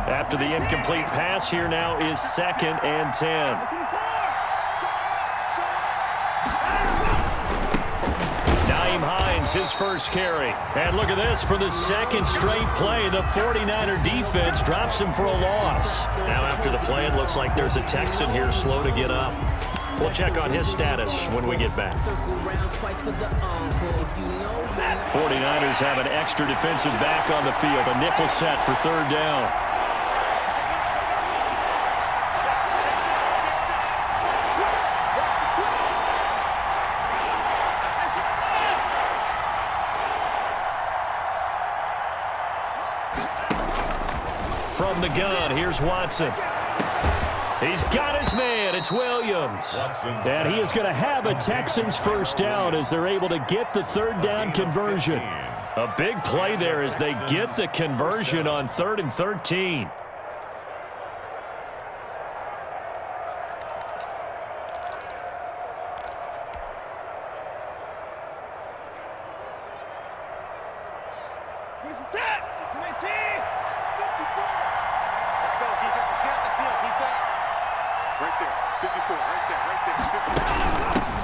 After the incomplete pass, here now is 2nd and 10. His first carry. And look at this, for the second straight play, the 49er defense drops him for a loss. Now after the play, it looks like there's a Texan here slow to get up. We'll check on his status when we get back. 49ers have an extra defensive back on the field, a nickel set for 3rd down. From the gun, here's Watson. He's got his man. It's Williams. And he is going to have a Texans first down as they're able to get the 3rd down conversion. A big play there as they get the conversion on 3rd and 13.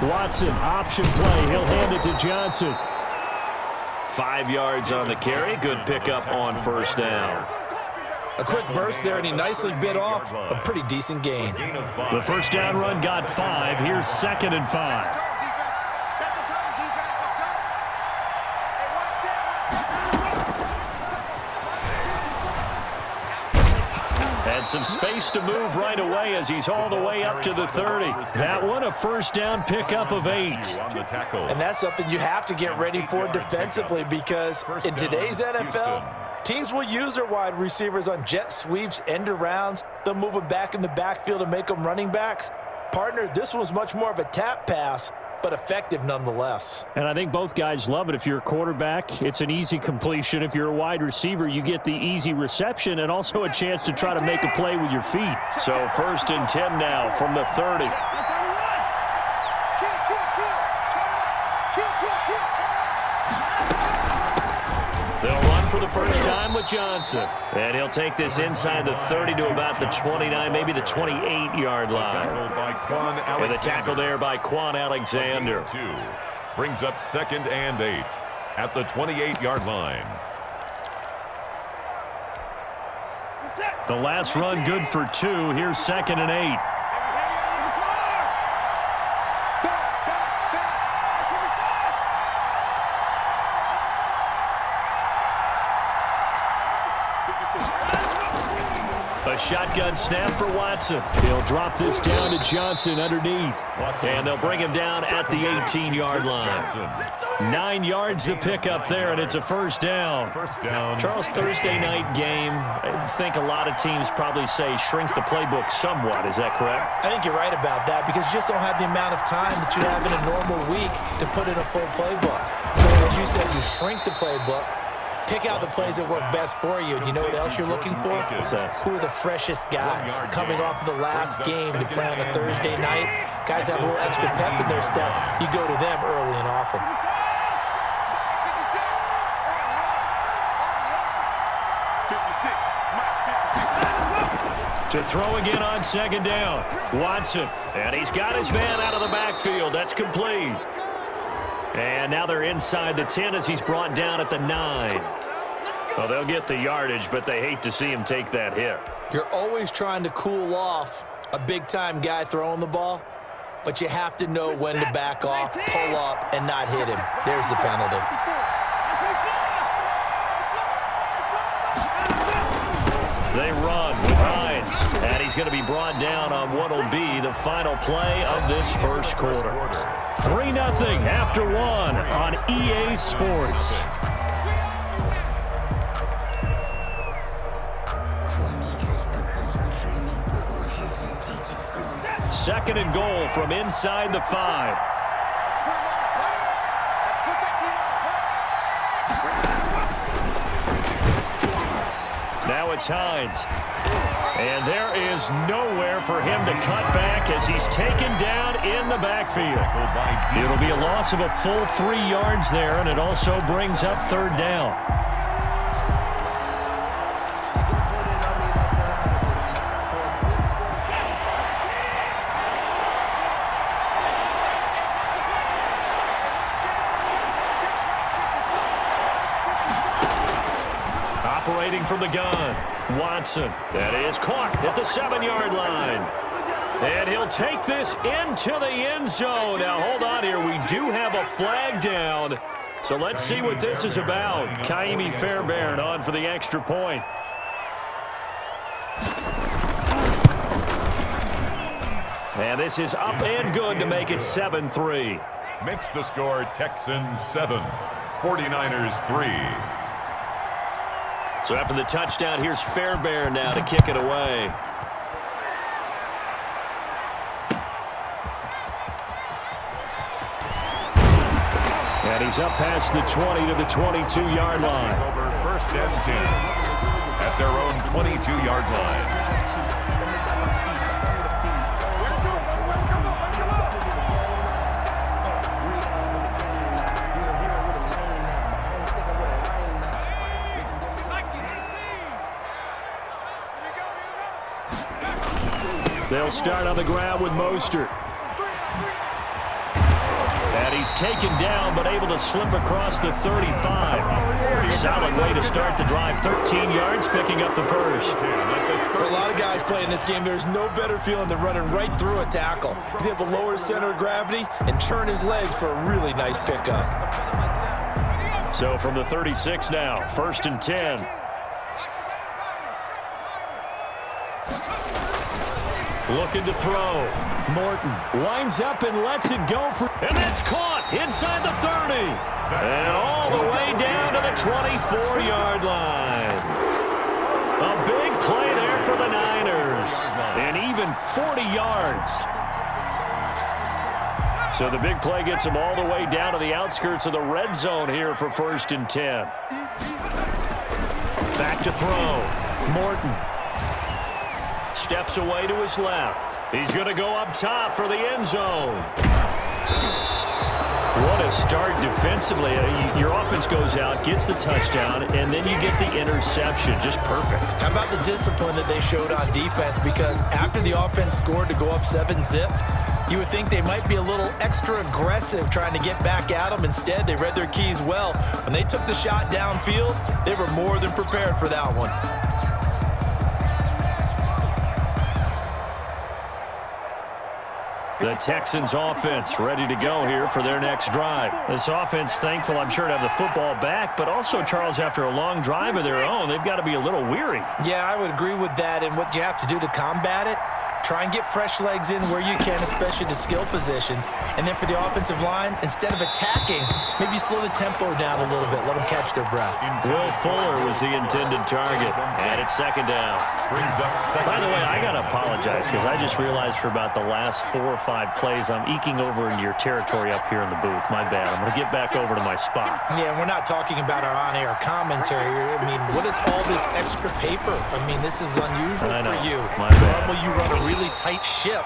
Watson, option play. He'll hand it to Johnson. 5 yards on the carry. Good pickup on 1st down. A quick burst there, and he nicely bit off a pretty decent gain. The 1st down run got 5. Here's 2nd and 5. And some space to move right away as he's all the way up to the 30. That one, a 1st down pickup of 8. And that's something you have to get ready for defensively, because in today's NFL, teams will use their wide receivers on jet sweeps, end arounds. They'll move them back in the backfield and make them running backs. Partner, this was much more of a tap pass, but effective nonetheless. And I think both guys love it. If you're a quarterback, it's an easy completion. If you're a wide receiver, you get the easy reception and also a chance to try to make a play with your feet. So 1st and 10 now from the 30. They'll run for the first time with Johnson. And he'll take this inside the 30 to about the 29, maybe the 28-yard line. With a tackle there by Quan Alexander. Brings up 2nd and 8 at the 28-yard line. The last run good for 2. Here's 2nd and 8. A shotgun snap for Watson. He'll drop this down to Johnson underneath. And they'll bring him down at the 18-yard line. 9 yards to pick up there, and it's a 1st down. Charles, Thursday night game, I think a lot of teams probably say shrink the playbook somewhat. Is that correct? I think you're right about that, because you just don't have the amount of time that you have in a normal week to put in a full playbook. So as you said, you shrink the playbook. Pick out the plays that work best for you. And you know what else you're looking for? Who are the freshest guys coming off of the last game to play on a Thursday night? Guys have a little extra pep in their step. You go to them early and often. To throw again on 2nd down. Watson. And he's got his man out of the backfield. That's complete. And now they're inside the 10 as he's brought down at the 9. Well, they'll get the yardage, but they hate to see him take that hit. You're always trying to cool off a big-time guy throwing the ball, but you have to know when to back off, pull up, and not hit him. There's the penalty. They run with Hines, and he's going to be brought down on what will be the final play of this 1st quarter. 3-0 after 1 on EA Sports. Second and goal from inside the 5. Now it's Hines. And there is nowhere for him to cut back as he's taken down in the backfield. It'll be a loss of a full 3 yards there, and it also brings up 3rd down. Operating from the gun, Watson. That is caught at the 7-yard line. And he'll take this into the end zone. Now, hold on here. We do have a flag down. So let's see what this is about. Kaimi Fairbairn on for the extra point. And this is up and good to make it 7-3. Makes the score Texans 7, 49ers 3. So after the touchdown, here's Fairbairn now to kick it away. And he's up past the 20 to the 22-yard line. Over first and 10 at their own 22-yard line. They'll start on the ground with Mostert. And he's taken down, but able to slip across the 35. Solid way to start the drive. 13 yards, picking up the first. For a lot of guys playing this game, there's no better feeling than running right through a tackle. He's able to lower his center of gravity and churn his legs for a really nice pickup. So from the 36 now, 1st and 10. Looking to throw. Morton winds up and lets it go for, and that's caught inside the 30. And all the way down to the 24-yard line. A big play there for the Niners. And even 40 yards. So the big play gets them all the way down to the outskirts of the red zone here for 1st and 10. Back to throw. Morton steps away to his left. He's going to go up top for the end zone. What a start defensively. Your offense goes out, gets the touchdown, and then you get the interception. Just perfect. How about the discipline that they showed on defense? Because after the offense scored to go up 7-zip, you would think they might be a little extra aggressive trying to get back at them. Instead, they read their keys well. When they took the shot downfield, they were more than prepared for that one. The Texans offense ready to go here for their next drive. This offense thankful, I'm sure, to have the football back, but also, Charles, after a long drive of their own, they've got to be a little weary. Yeah, I would agree with that, and what you have to do to combat it, try and get fresh legs in where you can, especially to skill positions. And then for the offensive line, instead of attacking, maybe slow the tempo down a little bit. Let them catch their breath. Will Fuller was the intended target. And it's 2nd down. Brings up second. By the way, I got to apologize because I just realized for about the last 4 or 5 plays, I'm eking over into your territory up here in the booth. My bad. I'm going to get back over to my spot. Yeah, we're not talking about our on-air commentary. I mean, what is all this extra paper? I mean, this is unusual for you. My bad. Normally you run a really tight ship.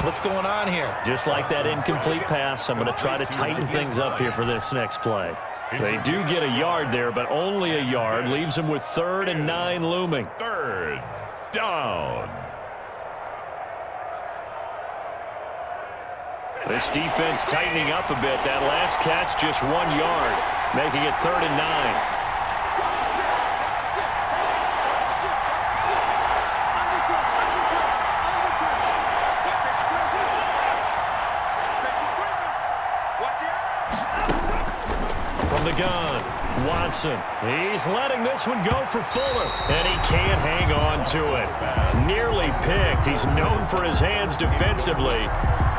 What's going on here? Just like that incomplete pass, I'm going to try to tighten things up here for this next play. They do get a yard there, but only a yard. Leaves them with 3rd and 9 looming. 3rd down. This defense tightening up a bit. That last catch just 1 yard, making it 3rd and 9. The gun, Watson. He's letting this one go for Fuller, and he can't hang on to it. Nearly picked. He's known for his hands defensively,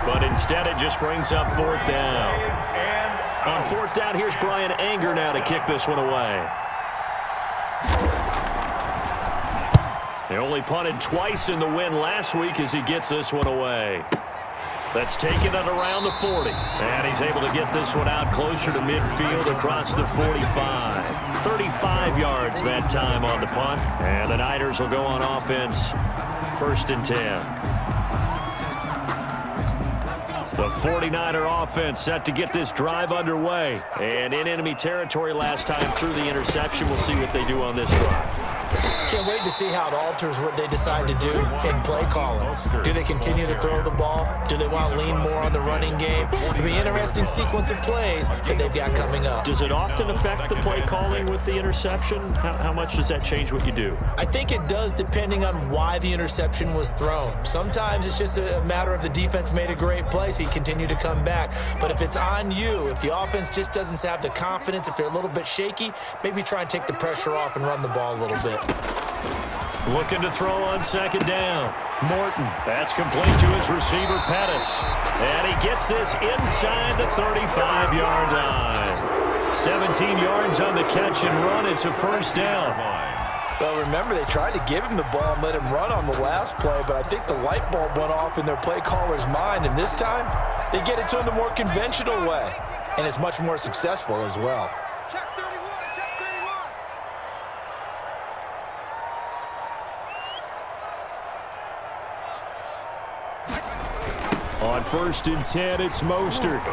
but instead it just brings up 4th down. On 4th down, here's Brian Anger now to kick this one away. They only punted twice in the win last week as he gets this one away. That's taking it around the 40. And he's able to get this one out closer to midfield across the 45. 35 yards that time on the punt. And the Niners will go on offense. 1st and 10. The 49er offense set to get this drive underway. And in enemy territory last time through the interception. We'll see what they do on this drive. Can't wait to see how it alters what they decide to do in play calling. Do they continue to throw the ball? Do they want to lean more on the running game? It'll be an interesting sequence of plays that they've got coming up. Does it often affect the play calling with the interception? How much does that change what you do? I think it does, depending on why the interception was thrown. Sometimes it's just a matter of the defense made a great play, so you continue to come back. But if it's on you, if the offense just doesn't have the confidence, if they're a little bit shaky, maybe try and take the pressure off and run the ball a little bit. Looking to throw on second down. Morton. That's complete to his receiver, Pettis. And he gets this inside the 35-yard line. 17 yards on the catch and run. It's a first down. Well, remember, they tried to give him the ball and let him run on the last play, but I think the light bulb went off in their play caller's mind, and this time they get it to him the more conventional way, and it's much more successful as well. On 1st and 10, it's Mostert.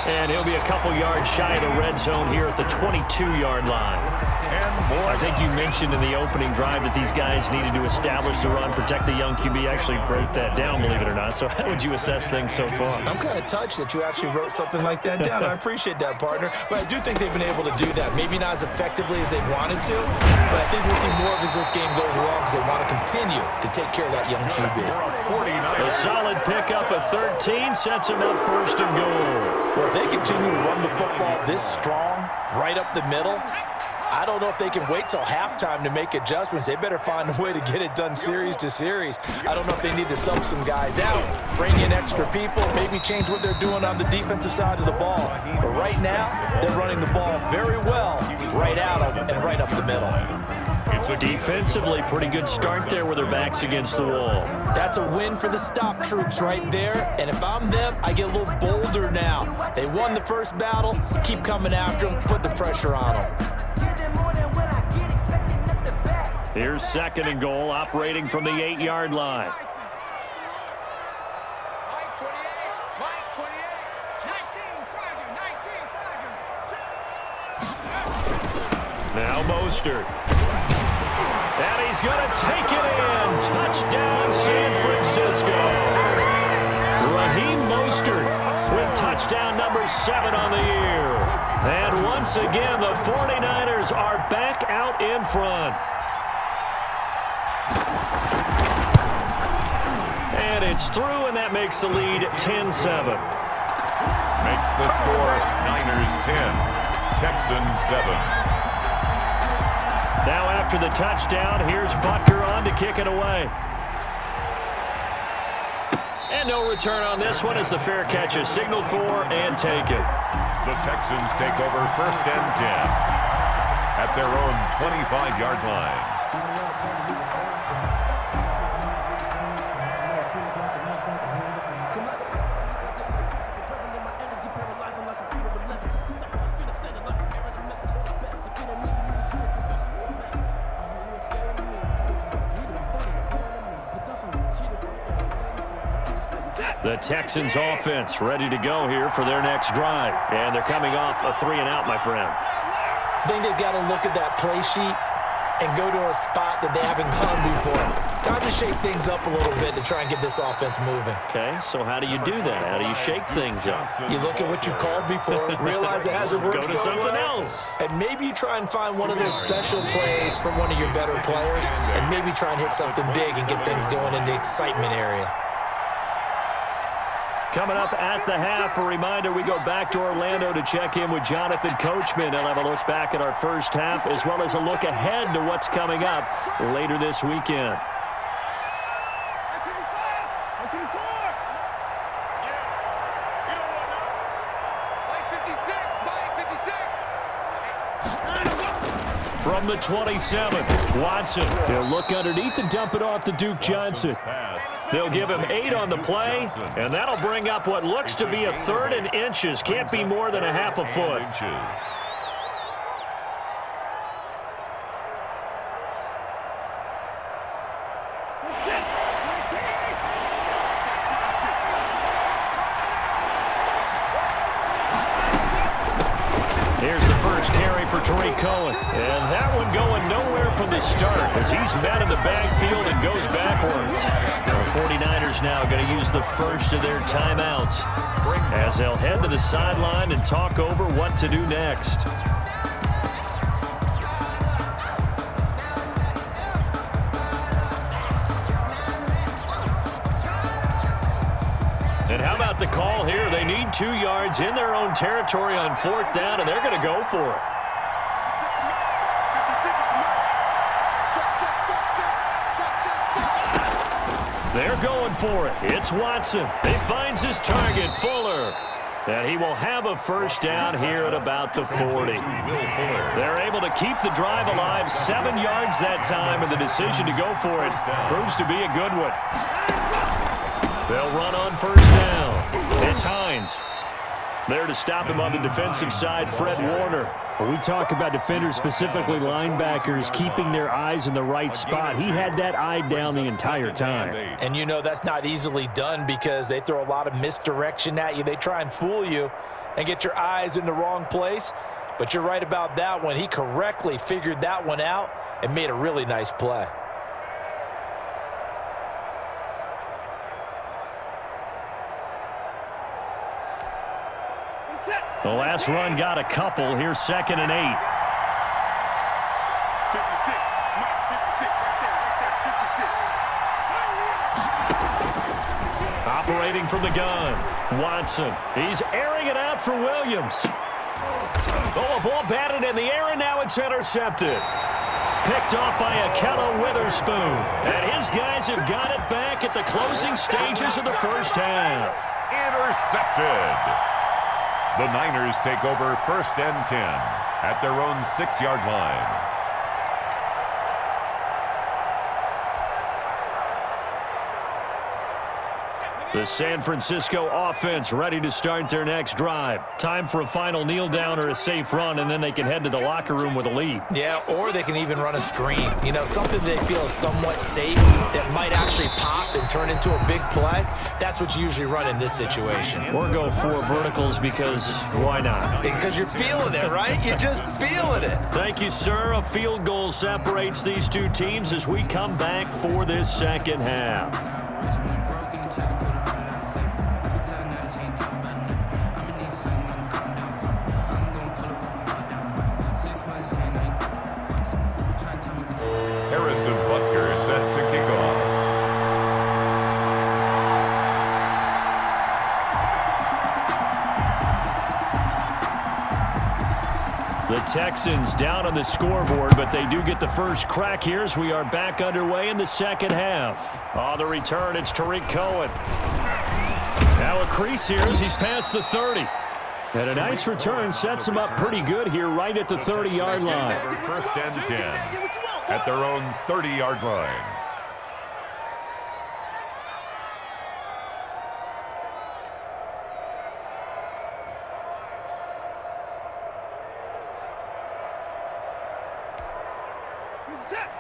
And he'll be a couple yards shy of the red zone here at the 22-yard line. I think you mentioned in the opening drive that these guys needed to establish the run, protect the young QB. Actually broke that down, believe it or not. So how would you assess things so far? I'm kind of touched that you actually wrote something like that down. I appreciate that, partner. But I do think they've been able to do that. Maybe not as effectively as they wanted to, but I think we'll see more of as this game goes along because they want to continue to take care of that young QB. A solid pickup at 13 sets him up 1st and goal. Well, if they continue to run the football this strong, right up the middle, I don't know if they can wait till halftime to make adjustments. They better find a way to get it done series to series. I don't know if they need to sub some guys out, bring in extra people, maybe change what they're doing on the defensive side of the ball. But right now, they're running the ball very well, right out of and right up the middle. Defensively, pretty good start there with their backs against the wall. That's a win for the stop troops right there. And if I'm them, I get a little bolder now. They won the first battle. Keep coming after them. Put the pressure on them. Here's 2nd and goal, operating from the 8-yard line. Now Mostert. And he's going to take it in. Touchdown, San Francisco. Raheem Mostert with touchdown number 7 on the year. And once again, the 49ers are back out in front. And it's through, and that makes the lead 10-7. Makes the score Niners 10, Texans 7. Now after the touchdown, here's Butker on to kick it away. And no return on this one as the fair catch is signaled for and taken. The Texans take over 1st and 10 at their own 25-yard line. The Texans offense ready to go here for their next drive. And they're coming off a 3-and-out, my friend. I think they've got to look at that play sheet and go to a spot that they haven't gone before. Time to shake things up a little bit to try and get this offense moving. Okay, so how do you do that? How do you shake things up? You look at what you've called before, realize it hasn't worked Go to so something well, else. and maybe you try and find one of those special plays from one of your better players, and maybe try and hit something big and get things going in the excitement area. Coming up at the half, a reminder, we go back to Orlando to check in with Jonathan Coachman. He'll have a look back at our first half as well as a look ahead to what's coming up later this weekend. From the 27, Watson. He'll look underneath and dump it off to Duke Johnson. They'll give him 8 on the play, and that'll bring up what looks to be a 3rd and inches. Can't be more than a half a foot. Here's the first carry for Tariq Cohen. And that one going nowhere. from the start as he's met in the backfield and goes backwards. The 49ers now going to use the first of their timeouts as they'll head to the sideline and talk over what to do next. And how about the call here? They need 2 yards in their own territory on 4th down, and they're going to go for it. They're going for it. It's Watson. He finds his target, Fuller. And he will have a first down here at about the 40. They're able to keep the drive alive, 7 yards that time, and the decision to go for it proves to be a good one. They'll run on first down. It's Hines. There to stop him on the defensive side, Fred Warner. When we talk about defenders, specifically linebackers, keeping their eyes in the right spot, he had that eye down the entire time. And you know that's not easily done because they throw a lot of misdirection at you. They try and fool you and get your eyes in the wrong place. But you're right about that one. He correctly figured that one out and made a really nice play. The last run got a couple. Here's 2nd and 8. 56. Mike, 56. Right there. 56. Operating from the gun. Watson. He's airing it out for Williams. Oh, a ball batted in the air, and now it's intercepted. Picked off by Akella Witherspoon. And his guys have got it back at the closing stages of the first half. Intercepted. The Niners take over 1st and 10 at their own 6-yard line. The San Francisco offense ready to start their next drive. Time for a final kneel down or a safe run, and then they can head to the locker room with a lead. Yeah, or they can even run a screen. You know, something they feel is somewhat safe that might actually pop and turn into a big play. That's what you usually run in this situation. Or go 4 verticals because why not? Because you're feeling it, right? You're just feeling it. Thank you, sir. A field goal separates these two teams as we come back for this second half. The Texans down on the scoreboard, but they do get the first crack here as we are back underway in the second half. On the return, it's Tariq Cohen. Now a crease here as he's past the 30. And a nice return sets him up pretty good here right at the 30-yard line. 1st and 10 at their own 30-yard line.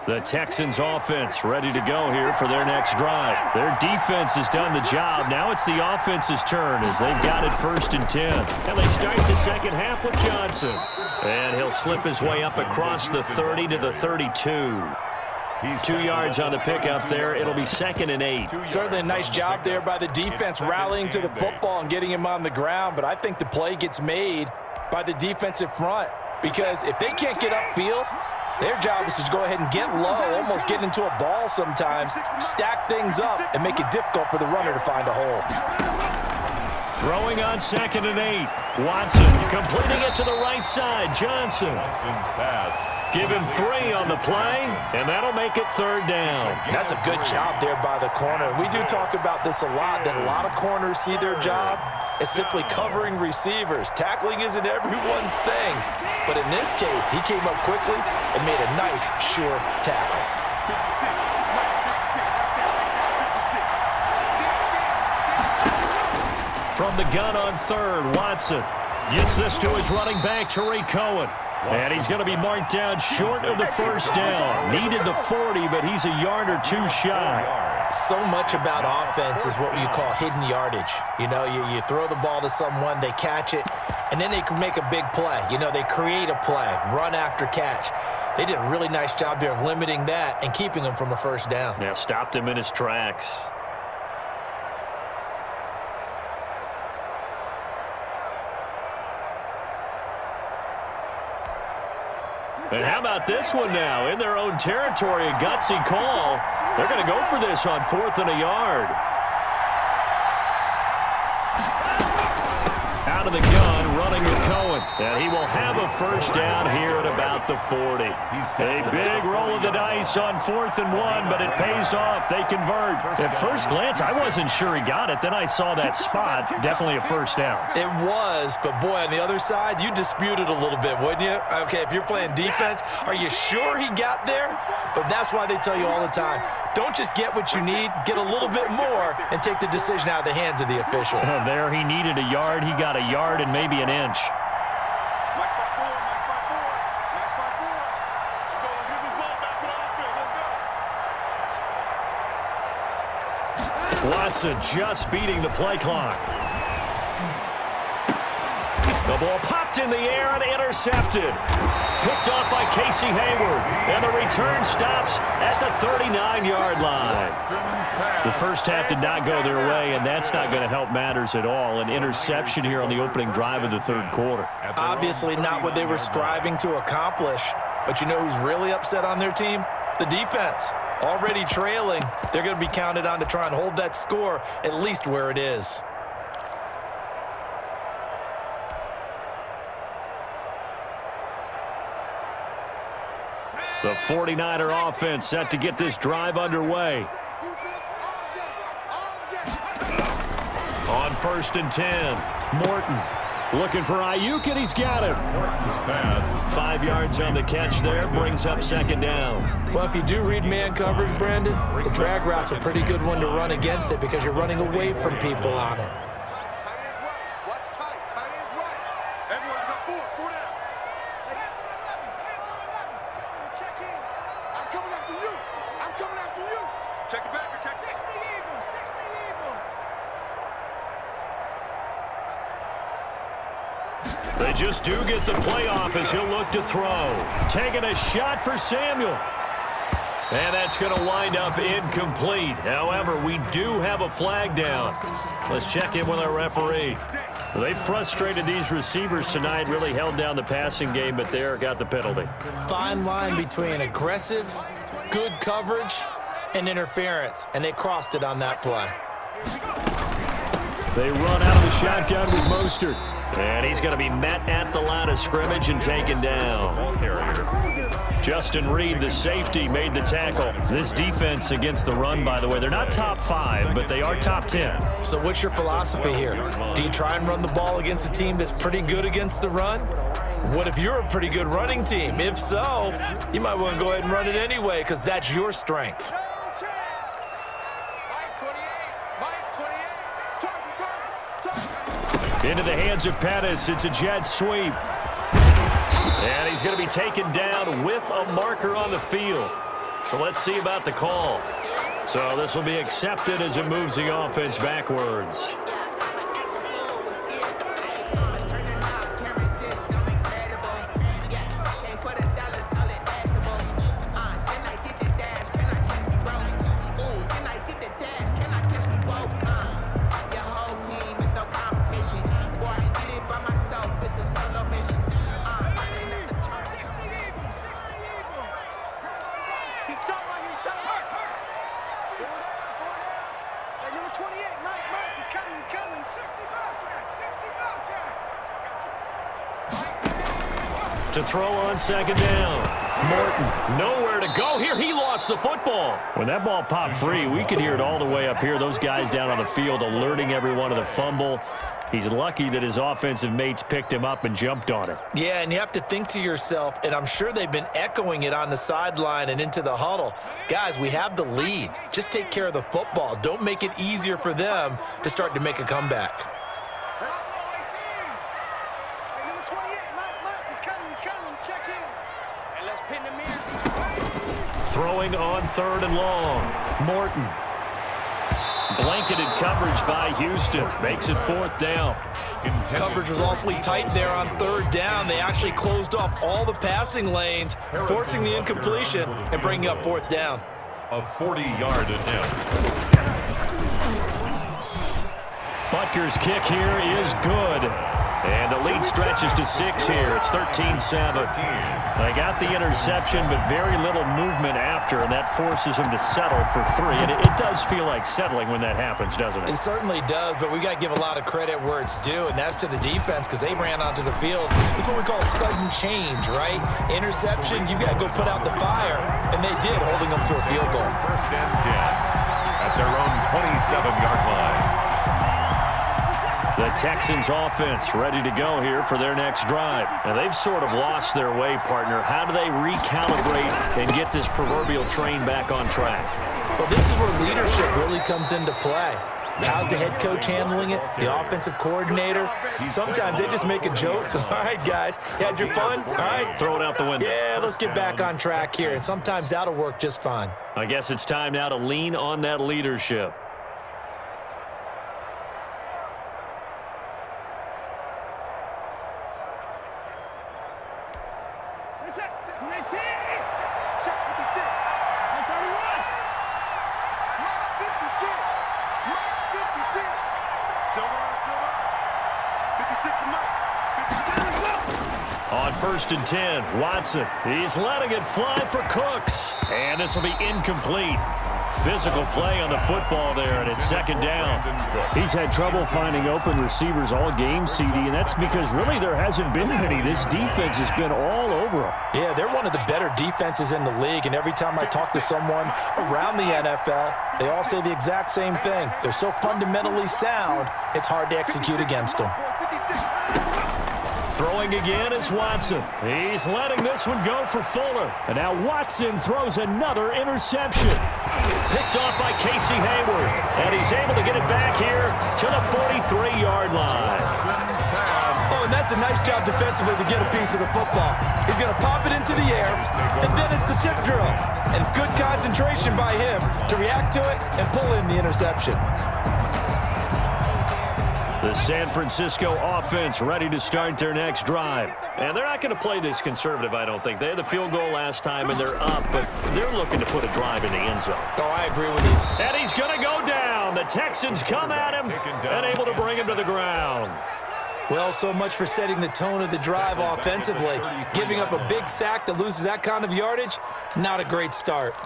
The Texans offense ready to go here for their next drive. Their defense has done the job. Now it's the offense's turn as they've got it 1st and 10. And they start the second half with Johnson. And he'll slip his way up across the 30 to the 32. 2 yards on the pickup there. It'll be 2nd and 8. Certainly a nice job there by the defense rallying to the football and getting him on the ground. But I think the play gets made by the defensive front because if they can't get upfield, their job is to go ahead and get low, almost get into a ball sometimes, stack things up, and make it difficult for the runner to find a hole. Throwing on 2nd and 8. Watson completing it to the right side. Johnson. Johnson's pass. Give him 3 on the play, and that'll make it 3rd down. That's a good job there by the corner. We do talk about this a lot, that a lot of corners see their job as simply covering receivers. Tackling isn't everyone's thing. But in this case, he came up quickly and made a nice, sure tackle. 56. From the gun on 3rd, Watson gets this to his running back, Tariq Cohen. And he's going to be marked down short of the first down. Needed the 40, but he's a yard or 2 shy. So much about offense is what you call hidden yardage. You know, you throw the ball to someone, they catch it, and then they can make a big play. You know, they create a play, run after catch. They did a really nice job there of limiting that and keeping him from a first down. Yeah, stopped him in his tracks. And how about this one now? In their own territory, a gutsy call. They're going to go for this on 4th and a yard. Out of the gun, running with Cohen. And he will have a first down here at about the 40. A big roll of the dice on 4th and 1, but it pays off. They convert. At first glance, I wasn't sure he got it. Then I saw that spot. Definitely a first down. It was, but boy, on the other side, you disputed a little bit, wouldn't you? Okay, if you're playing defense, are you sure he got there? But that's why they tell you all the time, don't just get what you need, get a little bit more, and take the decision out of the hands of the officials. There he needed a yard. He got a yard and maybe an inch. Mike 5-4, Mike 5-4, Mike 5-4. Let's go, let's get this ball back to the offense. Let's go. Watson just beating the play clock. The ball popped in the air and intercepted. Picked off by Casey Hayward. And the return stops at the 39-yard line. The first half did not go their way, and that's not going to help matters at all. An interception here on the opening drive of the third quarter. Obviously not what they were striving to accomplish. But you know who's really upset on their team? The defense. Already trailing. They're going to be counted on to try and hold that score at least where it is. The 49er offense set to get this drive underway. On 1st and 10, Morton looking for Ayuk, and he's got him. Morton's pass. 5 yards on the catch there, brings up second down. Well, if you do read man coverage, Brandon, the drag route's a pretty good one to run against it because you're running away from people on it. Tight end's right. Watch tight. Tight end's right. Everyone got 4 down. Check in. I'm coming after you. I'm coming after you. Check it back or check it. 60 Eagles. 60 Eagles. They just do get the playoff as he'll look to throw. Taking a shot for Samuel. And that's going to wind up incomplete. However, we do have a flag down. Let's check in with our referee. They frustrated these receivers tonight, really held down the passing game, but there got the penalty. Fine line between aggressive, good coverage, and interference, and they crossed it on that play. They run out of the shotgun with Mostert. And he's going to be met at the line of scrimmage and taken down. Justin Reed, the safety, made the tackle. This defense against the run, by the way, they're not top 5, but they are top 10. So what's your philosophy here? Do you try and run the ball against a team that's pretty good against the run? What if you're a pretty good running team? If so, you might want to go ahead and run it anyway because that's your strength. Into the hands of Pettis. It's a jet sweep. And he's going to be taken down with a marker on the field. So let's see about the call. So this will be accepted as it moves the offense backwards. To throw on second down. Morton, nowhere to go here. He lost the football. When that ball popped free, we could hear it all the way up here. Those guys down on the field alerting everyone of the fumble. He's lucky that his offensive mates picked him up and jumped on it. Yeah, and you have to think to yourself, and I'm sure they've been echoing it on the sideline and into the huddle. Guys, we have the lead. Just take care of the football. Don't make it easier for them to start to make a comeback. Throwing on 3rd and long. Morton. Blanketed coverage by Houston. Makes it 4th down. Coverage was awfully tight there on 3rd down. They actually closed off all the passing lanes, forcing the incompletion and bringing up 4th down. A 40-yard attempt. Butker's kick here is good. And the lead stretches to 6 here. It's 13-7. They got the interception, but very little movement after, and that forces him to settle for 3. And it does feel like settling when that happens, doesn't it? It certainly does, but we got to give a lot of credit where it's due, and that's to the defense because they ran onto the field. This is what we call sudden change, right? Interception, you got to go put out the fire, and they did, holding them to a field goal. 1st and 10 at their own 27-yard line. The Texans offense ready to go here for their next drive. And they've sort of lost their way, partner. How do they recalibrate and get this proverbial train back on track? Well, this is where leadership really comes into play. How's the head coach handling it? The offensive coordinator? Sometimes they just make a joke. All right, guys, you had your fun? All right. Throw it out the window. Yeah, let's get back on track here. And sometimes that'll work just fine. I guess it's time now to lean on that leadership. On 1st and 10, Watson. He's letting it fly for Cooks. And this will be incomplete. Physical play on the football there, and it's 2nd down. He's had trouble finding open receivers all game, CD, and that's because really there hasn't been many. This defense has been all over them. Yeah, they're one of the better defenses in the league, and every time I talk to someone around the NFL, they all say the exact same thing. They're so fundamentally sound, it's hard to execute against them. Throwing again is Watson. He's letting this one go for Fuller. And now Watson throws another interception. Picked off by Casey Hayward. And he's able to get it back here to the 43-yard line. Oh, and that's a nice job defensively to get a piece of the football. He's going to pop it into the air, and then it's the tip drill. And good concentration by him to react to it and pull in the interception. The San Francisco offense ready to start their next drive. And they're not going to play this conservative, I don't think. They had the field goal last time, and they're up, but they're looking to put a drive in the end zone. Oh, I agree with you. And he's going to go down. The Texans come at him and able to bring him to the ground. Well, so much for setting the tone of the drive offensively. Giving up a big sack that loses that kind of yardage, not a great start.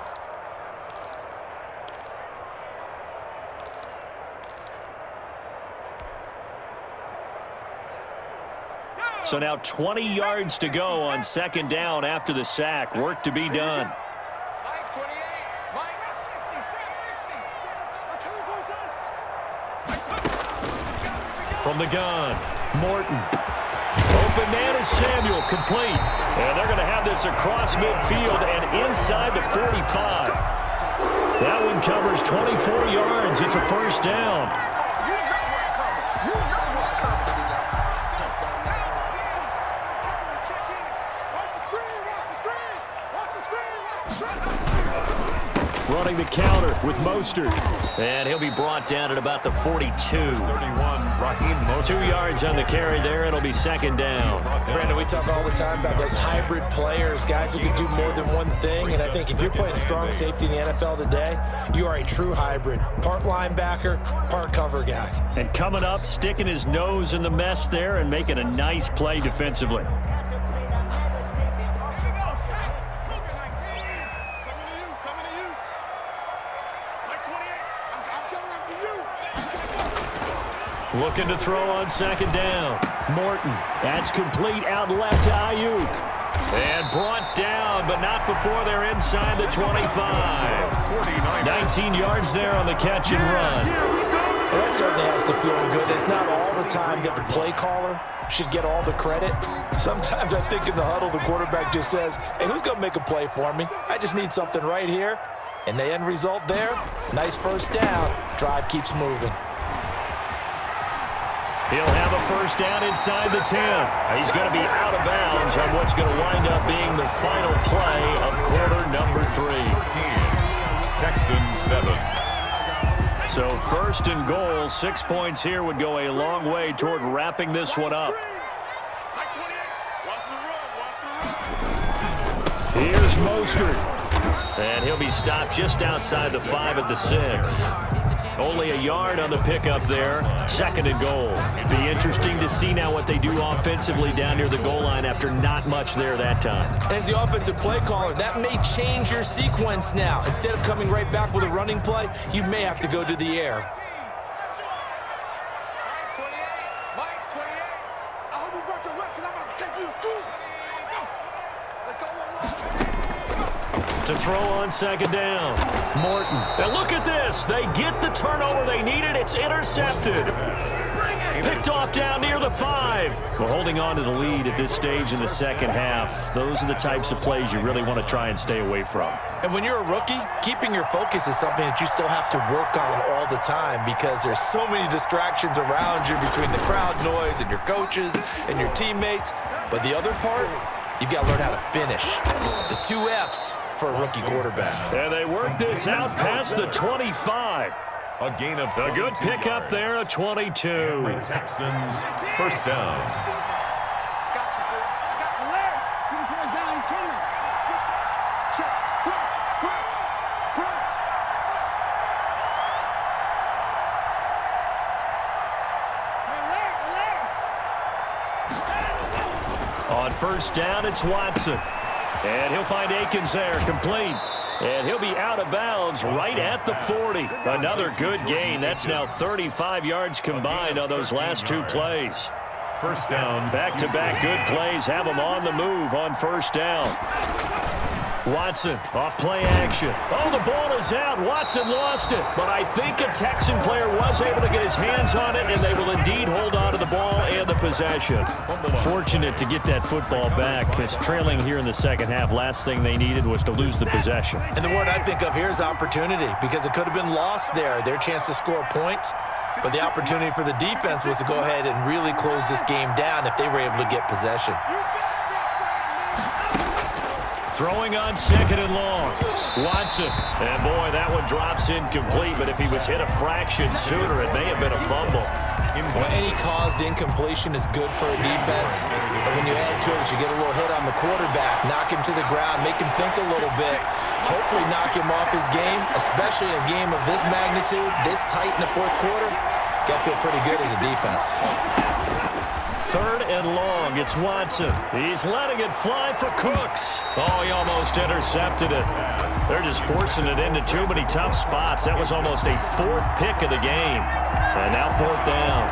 So now 20 yards to go on 2nd down after the sack. Work to be done. From the gun, Morton. Open man is Samuel, complete. And they're going to have this across midfield and inside the 45. That one covers 24 yards. It's a 1st down. Running the counter with Mostert. And he'll be brought down at about the 42. 31, Raheem Mostert. 2 yards on the carry there. It'll be 2nd down. Brandon, we talk all the time about those hybrid players, guys who can do more than one thing. And I think if you're playing strong safety in the NFL today, you are a true hybrid. Part linebacker, part cover guy. And coming up, sticking his nose in the mess there and making a nice play defensively. Looking to throw on 2nd down. Morton. That's complete out left to Ayuk. And brought down, but not before they're inside the 25. 19 yards there on the catch and run. Well, that certainly has to feel good. It's not all the time that the play caller should get all the credit. Sometimes I think in the huddle, the quarterback just says, hey, who's going to make a play for me? I just need something right here. And the end result there, nice 1st down. Drive keeps moving. He'll have a 1st down inside the 10. He's going to be out of bounds on what's going to wind up being the final play of quarter number 3. Texans 7. So first and goal, 6 points here would go a long way toward wrapping this one up. Here's Mostert. And he'll be stopped just outside the 5 at the 6. Only a yard on the pickup there. Second and goal. Be interesting to see now what they do offensively down near the goal line after not much there that time. As the offensive play caller, that may change your sequence now. Instead of coming right back with a running play, you may have to go to the air. Mike 28. I hope you brought your left because I'm about to take you to school. Let's go. To throw on second down. Morton. And look at this. They get the turnover they needed. It's intercepted. Picked off down near the 5. We're holding on to the lead at this stage in the second half. Those are the types of plays you really want to try and stay away from. And when you're a rookie, keeping your focus is something that you still have to work on all the time because there's so many distractions around you between the crowd noise and your coaches and your teammates. But the other part, you've got to learn how to finish. The 2 F's for a rookie quarterback. And they work this out past the 25. A gain of A good pickup there, a 22. Texans, first down. Got you, girl. I got you, Larry. Get his hands down. He coming. Check. Crunch. Larry. On first down, it's Watson. And he'll find Akins there, complete. And he'll be out of bounds right at the 40. Another good gain. That's now 35 yards combined on those last 2 plays. First down. Back-to-back good plays have them on the move on first down. Watson off play action. Oh, the ball is out. Watson lost it. But I think a Texan player was able to get his hands on it, and they will indeed hold on to the ball and the possession. Fortunate to get that football back because trailing here in the second half, last thing they needed was to lose the possession. And the word I think of here is opportunity because it could have been lost there, their chance to score points. But the opportunity for the defense was to go ahead and really close this game down if they were able to get possession. Throwing on second and long. Watson. And boy, that one drops incomplete, but if he was hit a fraction sooner, it may have been a fumble. Well, any caused incompletion is good for a defense. But when you add to it, you get a little hit on the quarterback, knock him to the ground, make him think a little bit, hopefully knock him off his game, especially in a game of this magnitude, this tight in the fourth quarter. Got to feel pretty good as a defense. Third and long, it's Watson. He's letting it fly for Cooks. Oh, he almost intercepted it. They're just forcing it into too many tough spots. That was almost a 4th pick of the game. And now 4th down.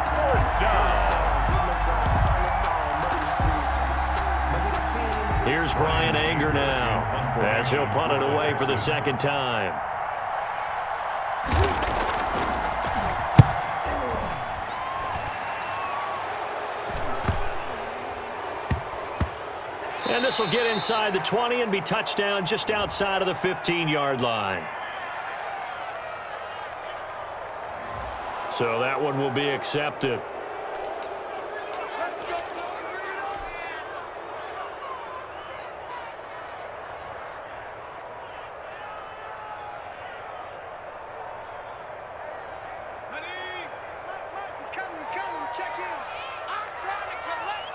Here's Brian Anger now as he'll punt it away for the second time. And this will get inside the 20 and be touchdown just outside of the 15-yard line. So that one will be accepted. He's coming. Check in. I'm trying to collect.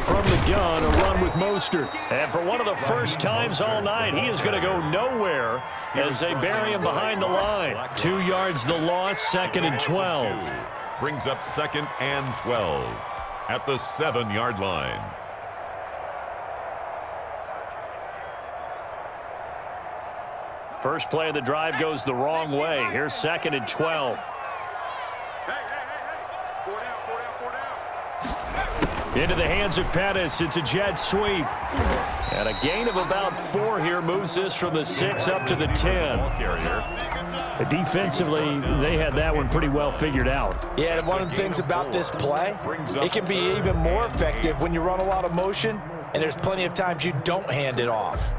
From the gun, a run with Mostert. And for one of the first times all night, he is going to go nowhere as they bury him behind the line. 2 yards the loss, second and 12. Brings up second and 12 at the 7-yard line. First play of the drive goes the wrong way. Here's second and 12. Hey. 4 down. Into the hands of Pettis. It's a jet sweep. And a gain of about 4 here moves this from the 6 up to the 10. Defensively, they had that one pretty well figured out. Yeah, and one of the things about this play, it can be even more effective when you run a lot of motion, and there's plenty of times you don't hand it off.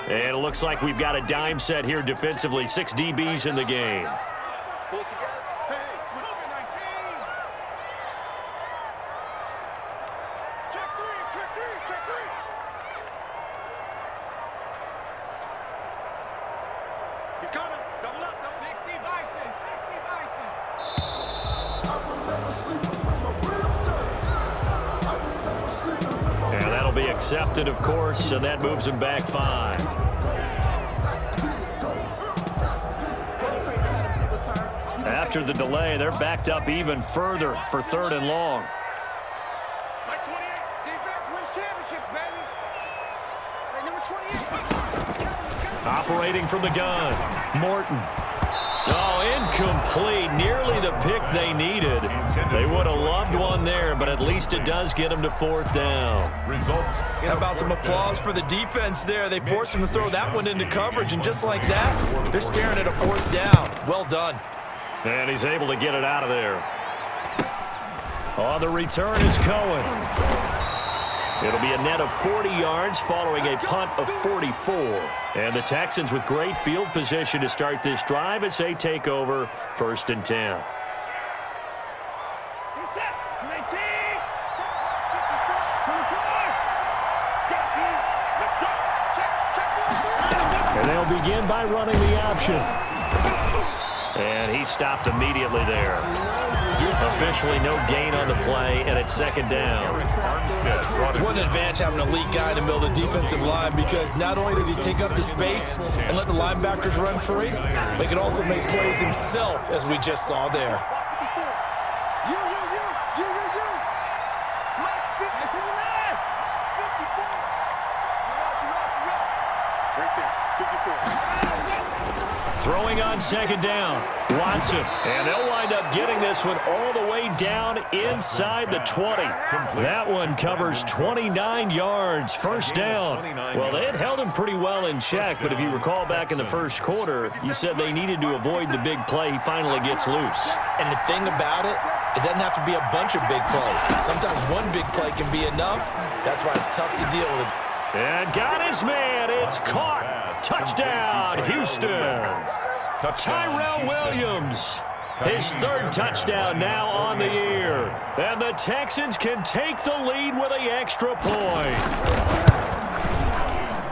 And it looks like we've got a dime set here defensively. 6 DBs in the game. Pull it together. Hey, switch. Check three. He's coming. Double up. 60 Bison. 60 Bison. And that'll be accepted, of course, and that moves him back 5. After the delay, they're backed up even further for 3rd and long. Like 28. Defense wins championships, baby. Hey, number 28. Operating from the gun, Morton. Oh, incomplete. Nearly the pick they needed. They would have loved one there, but at least it does get them to 4th down. Results. How about some applause for the defense there? They forced him to throw that one into coverage, and just like that, they're staring at a 4th down. Well done. And he's able to get it out of there. On the return is Cohen. It'll be a net of 40 yards following a punt of 44. And the Texans with great field position to start this drive as they take over 1st and 10. And they'll begin by running the option. And he stopped immediately there. Officially no gain on the play, and it's 2nd down. What an advantage having an elite guy in the middle of the defensive line, because not only does he take up the space and let the linebackers run free, but he can also make plays himself, as we just saw there. You. Mike 59. 54. Right there. 54. Throwing on 2nd down, Watson. And they'll wind up getting this one all the way down inside the 20. That one covers 29 yards, 1st down. Well, they had held him pretty well in check, but if you recall back in the 1st quarter, you said they needed to avoid the big play. He finally gets loose. And the thing about it, it doesn't have to be a bunch of big plays. Sometimes one big play can be enough. That's why it's tough to deal with. And got his man. It's caught. Touchdown, Houston. Tyrell Williams. His 3rd touchdown now on the year. And the Texans can take the lead with an extra point.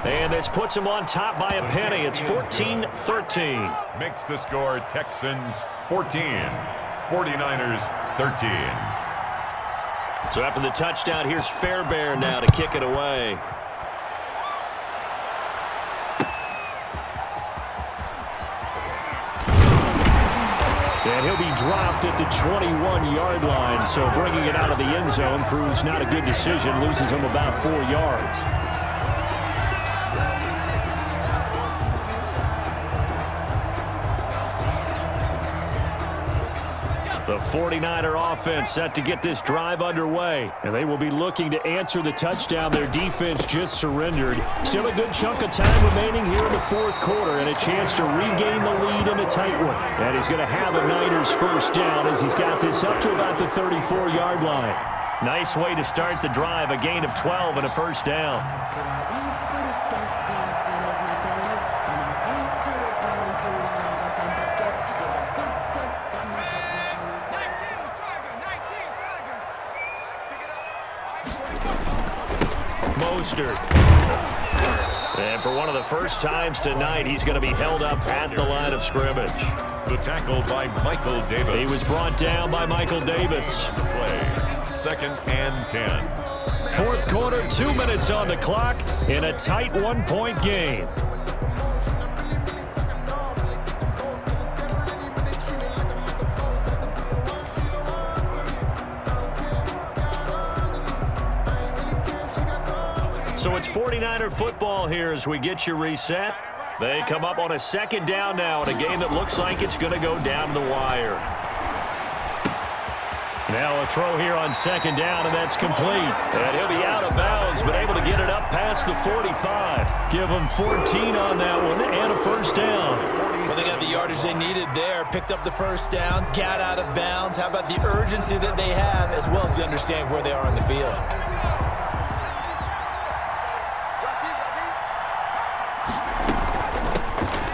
And this puts them on top by a penny. It's 14-13. Makes the score Texans 14, 49ers 13. So after the touchdown, here's Fairbairn now to kick it away. And he'll be dropped at the 21-yard line, so bringing it out of the end zone proves not a good decision, loses him about 4 yards. The 49er offense set to get this drive underway, and they will be looking to answer the touchdown their defense just surrendered. Still a good chunk of time remaining here in the 4th quarter, and a chance to regain the lead in a tight one. And he's going to have a Niners 1st down as he's got this up to about the 34-yard line. Nice way to start the drive, a gain of 12 and a 1st down. And for one of the first times tonight, he's going to be held up at the line of scrimmage. The tackle by Michael Davis. He was brought down by Michael Davis. Play 2nd and 10. 4th quarter, 2 minutes on the clock in a tight 1-point game. So it's 49er football here as we get you reset. They come up on a 2nd down now in a game that looks like it's going to go down the wire. Now a throw here on 2nd down, and that's complete. And he'll be out of bounds, but able to get it up past the 45. Give them 14 on that one and a 1st down. Well, they got the yardage they needed there, picked up the 1st down, got out of bounds. How about the urgency that they have, as well as the understanding where they are on the field?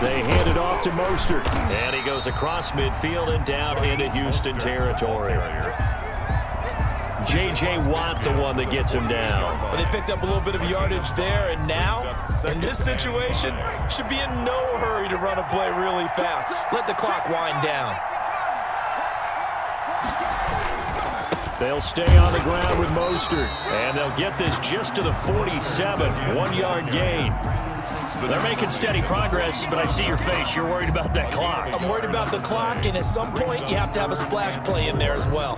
They hand it off to Mostert. And he goes across midfield and down into Houston territory. J.J. Watt the one that gets him down. Well, they picked up a little bit of yardage there, and now, in this situation, should be in no hurry to run a play really fast. Let the clock wind down. They'll stay on the ground with Mostert, and they'll get this just to the 47, 1-yard gain. They're making steady progress, but I see your face. You're worried about that clock. I'm worried about the clock, and at some point, you have to have a splash play in there as well.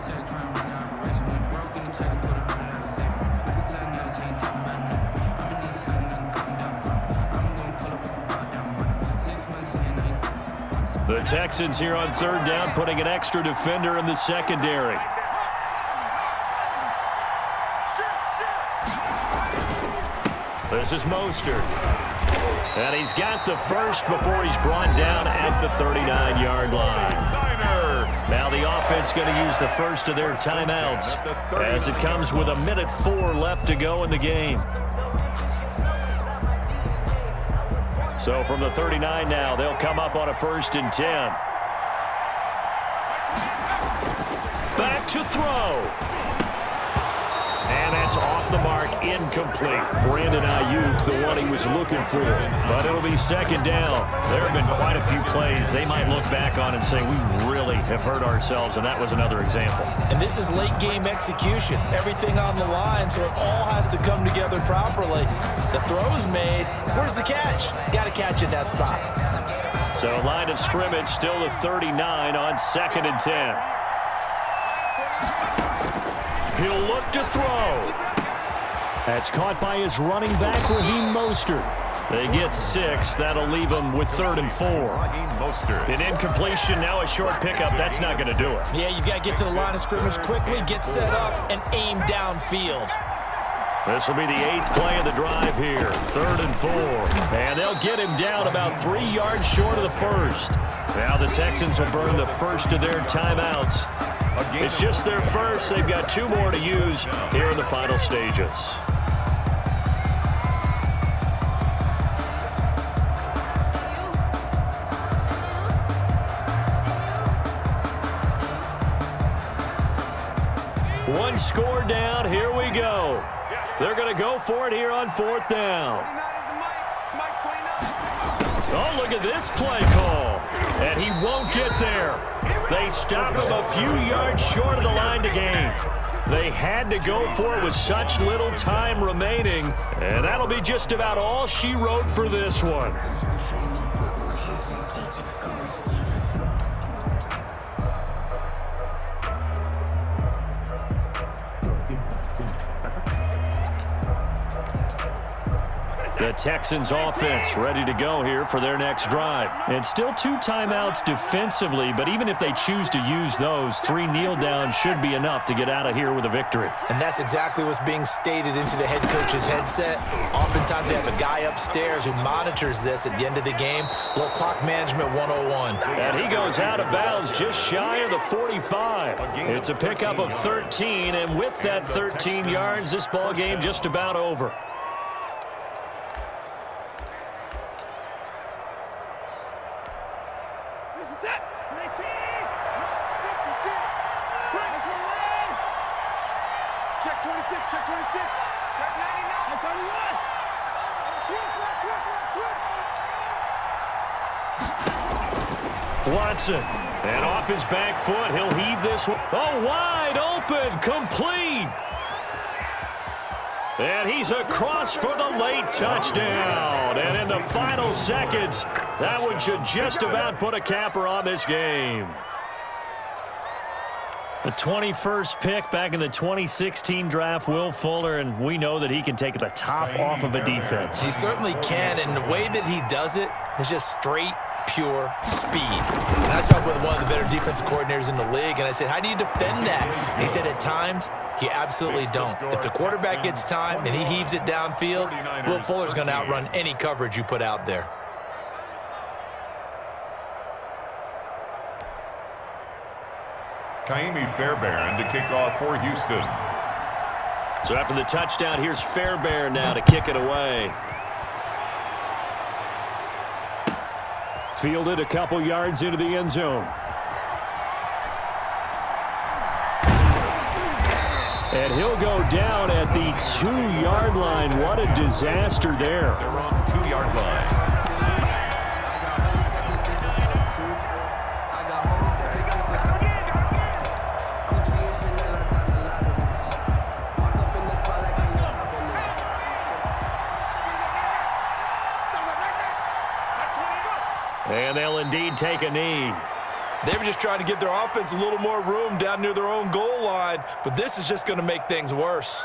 The Texans here on 3rd down, putting an extra defender in the secondary. This is Mostert. And he's got the first before he's brought down at the 39-yard line. Now the offense going to use the first of their timeouts as it comes with 1:04 left to go in the game. So from the 39 now, they'll come up on a 1st and 10. Back to throw. And that's off the mark, incomplete. Brandon Ayuk, the one he was looking for. But it'll be 2nd down. There have been quite a few plays they might look back on and say, we really have hurt ourselves, and that was another example. And this is late-game execution. Everything on the line, so it all has to come together properly. The throw's made. Where's the catch? Got to catch in that spot. So line of scrimmage still the 39 on 2nd and 10. He'll look to throw. That's caught by his running back, Raheem Mostert. They get 6. That'll leave them with 3rd and 4. An incompletion, now a short pickup. That's not going to do it. Yeah, you've got to get to the line of scrimmage quickly, get set up, and aim downfield. This will be the 8th play of the drive here. 3rd and 4. And they'll get him down about 3 yards short of the first. Now the Texans will burn the first of their timeouts. It's just their first. They've got 2 more to use here in the final stages. One score down. Here we go. They're going to go for it here on 4th down. Oh, look at this play call. And he won't get there. They stop him a few yards short of the line to gain. They had to go for it with such little time remaining. And that'll be just about all she wrote for this one. The Texans offense ready to go here for their next drive. And still 2 timeouts defensively, but even if they choose to use those, 3 kneel downs should be enough to get out of here with a victory. And that's exactly what's being stated into the head coach's headset. Oftentimes they have a guy upstairs who monitors this at the end of the game. Little clock management 101. And he goes out of bounds just shy of the 45. It's a pickup of 13, and with that 13 yards, this ball game just about over. Check 26, check 26, check 99, 31. Watson, and off his back foot, he'll heave this one. Oh, wide open, complete. And he's across for the late touchdown. And in the final seconds, that one should just about put a capper on this game. The 21st pick back in the 2016 draft, Will Fuller, and we know that he can take the top off of a defense. He certainly can, and the way that he does it is just straight, pure speed. And I talked with one of the better defense coordinators in the league, and I said, how do you defend that? And he said, at times, you absolutely don't. If the quarterback gets time and he heaves it downfield, Will Fuller's going to outrun any coverage you put out there. Kaimi Fairbairn to kick off for Houston. So after the touchdown, here's Fairbairn now to kick it away. Fielded a couple yards into the end zone. And he'll go down at the 2-yard line. What a disaster there. They're on 2-yard line. And they'll indeed take a knee. They were just trying to give their offense a little more room down near their own goal line, but this is just going to make things worse.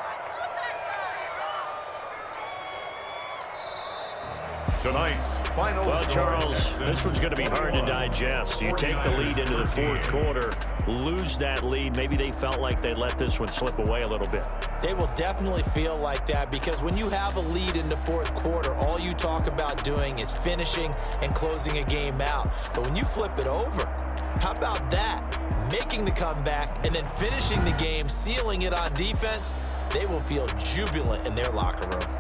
Tonight's final Well, score. Charles, this one's going to be hard to digest. You take the lead into the fourth quarter, lose that lead. Maybe they felt like they let this one slip away a little bit. They will definitely feel like that because when you have a lead in the fourth quarter, all you talk about doing is finishing and closing a game out. But when you flip it over, how about that? Making the comeback and then finishing the game, sealing it on defense, they will feel jubilant in their locker room.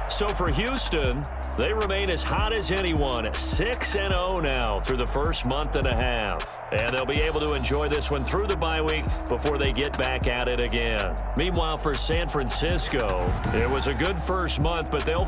So for Houston, they remain as hot as anyone, 6-0 now through the first month and a half. And they'll be able to enjoy this one through the bye week before they get back at it again. Meanwhile, for San Francisco, it was a good first month, but they'll